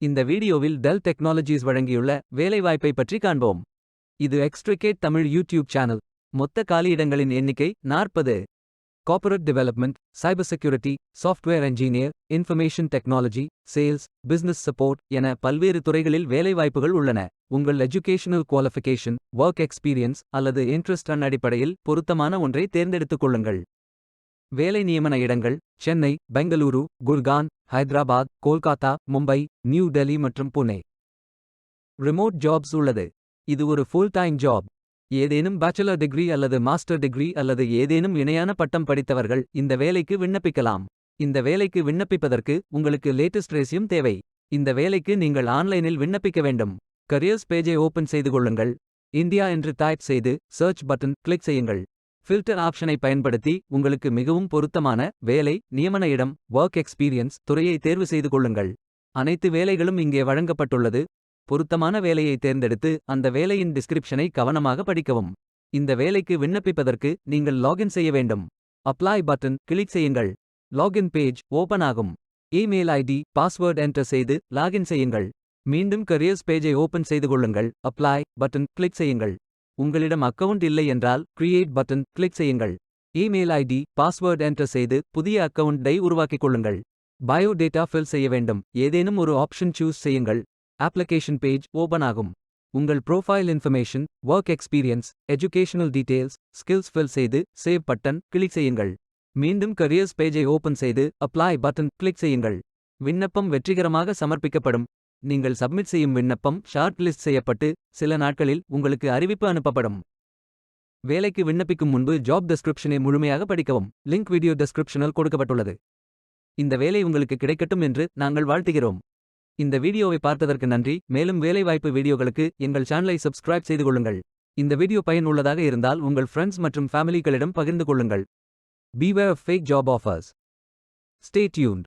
இந்த வீடியோவில் del technologies வழங்கியுள்ள வேலைவாய்ப்பை பற்றி காண்போம். இது எக்ஸ்ட்ரிகேட் தமிழ் யூடியூப் சேனல். மொத்த காலியிடங்களின் எண்ணிக்கை 40. Corporate development, cyber security, software engineer, information technology, sales, business support என பல்வேறு துறைகளில் வேலைவாய்ப்புகள் உள்ளன. உங்கள் எஜுகேஷனல் குவாலிஃபிகேஷன், ஒர்க் எக்ஸ்பீரியன்ஸ் அல்லது இன்ட்ரெஸ்ட் அடிப்படையில் பொருத்தமான ஒன்றை தேர்ந்தெடுத்துக் கொள்ளுங்கள். வேலை நியமன இடங்கள்: சென்னை, பெங்களூரு, குர்கான், ஹைதராபாத், கோல்காத்தா, மும்பை, நியூ டெல்லி மற்றும் புனே. ரிமோட் ஜாப்ஸ் உள்ளது. இது ஒரு ஃபுல் டைம் ஜாப். ஏதேனும் பேச்சுலர் டிகிரி அல்லது மாஸ்டர் டிகிரி அல்லது ஏதேனும் இணையான பட்டம் படித்தவர்கள் இந்த வேலைக்கு விண்ணப்பிக்கலாம். இந்த வேலைக்கு விண்ணப்பிப்பதற்கு உங்களுக்கு லேட்டஸ்ட் ரெஸ்யூம் தேவை. இந்த வேலைக்கு நீங்கள் ஆன்லைனில் விண்ணப்பிக்க வேண்டும். கரியர்ஸ் பேஜை ஓபன் செய்து கொள்ளுங்கள். இந்தியா என்று டைப் செய்து சர்ச் பட்டன் கிளிக் செய்யுங்கள். ஃபில்டர் ஆப்ஷனை பயன்படுத்தி உங்களுக்கு மிகவும் பொருத்தமான வேலை, நியமன இடம், ஒர்க் எக்ஸ்பீரியன்ஸ் துறையை தேர்வு செய்து கொள்ளுங்கள். அனைத்து வேலைகளும் இங்கே வழங்கப்பட்டுள்ளது. பொருத்தமான வேலையை தேர்ந்தெடுத்து அந்த வேலையின் டிஸ்கிரிப்ஷனை கவனமாக படிக்கவும். இந்த வேலைக்கு விண்ணப்பிப்பதற்கு நீங்கள் லாகின் செய்ய வேண்டும். அப்ளை பட்டன் கிளிக் செய்யுங்கள். லாகின் பேஜ் ஓபன் ஆகும். இமெயில் ஐடி, பாஸ்வேர்ட் என்டர் செய்து லாகின் செய்யுங்கள். மீண்டும் கரியர்ஸ் பேஜை ஓபன் செய்து கொள்ளுங்கள். அப்ளை பட்டன் கிளிக் செய்யுங்கள். உங்களிடம் அக்கவுண்ட் இல்லை என்றால் கிரியேட் பட்டன் கிளிக் செய்யுங்கள். இமெயில் ஐடி, பாஸ்வேர்ட் என்டர் செய்து புதிய அக்கவுண்டை உருவாக்கிக் கொள்ளுங்கள். பயோ டேட்டா ஃபில் செய்ய வேண்டும். ஏதேனும் ஒரு ஆப்ஷன் சூஸ் செய்யுங்கள். அப்ளிகேஷன் பேஜ் ஓபன் ஆகும். உங்கள் profile information, work experience, educational details, skills fill செய்து சேவ் பட்டன் கிளிக் செய்யுங்கள். மீண்டும் கரியர்ஸ் பேஜை ஓபன் செய்து அப்ளை பட்டன் கிளிக் செய்யுங்கள். விண்ணப்பம் வெற்றிகரமாக சமர்ப்பிக்கப்படும். நீங்கள் சப்மிட் செய்யும் விண்ணப்பம் ஷார்ட் லிஸ்ட் செய்யப்பட்டு சில நாட்களில் உங்களுக்கு அறிவிப்பு அனுப்பப்படும். வேலைக்கு விண்ணப்பிக்கும் முன்பு ஜாப் டெஸ்கிரிப்ஷனை முழுமையாக படிக்கவும். லிங்க் வீடியோ டெஸ்கிரிப்ஷனில் கொடுக்கப்பட்டுள்ளது. இந்த வேலை உங்களுக்கு கிடைக்கட்டும் என்று நாங்கள் வாழ்த்துகிறோம். இந்த வீடியோவை பார்த்ததற்கு நன்றி. மேலும் வேலைவாய்ப்பு வீடியோகளுக்கு எங்கள் சேனலை சப்ஸ்கிரைப் செய்து கொள்ளுங்கள். இந்த வீடியோ பயனுள்ளதாக இருந்தால் உங்கள் ஃப்ரெண்ட்ஸ் மற்றும் ஃபேமிலிகளிடம் பகிர்ந்து கொள்ளுங்கள். Beware of fake job offers. Stay tuned.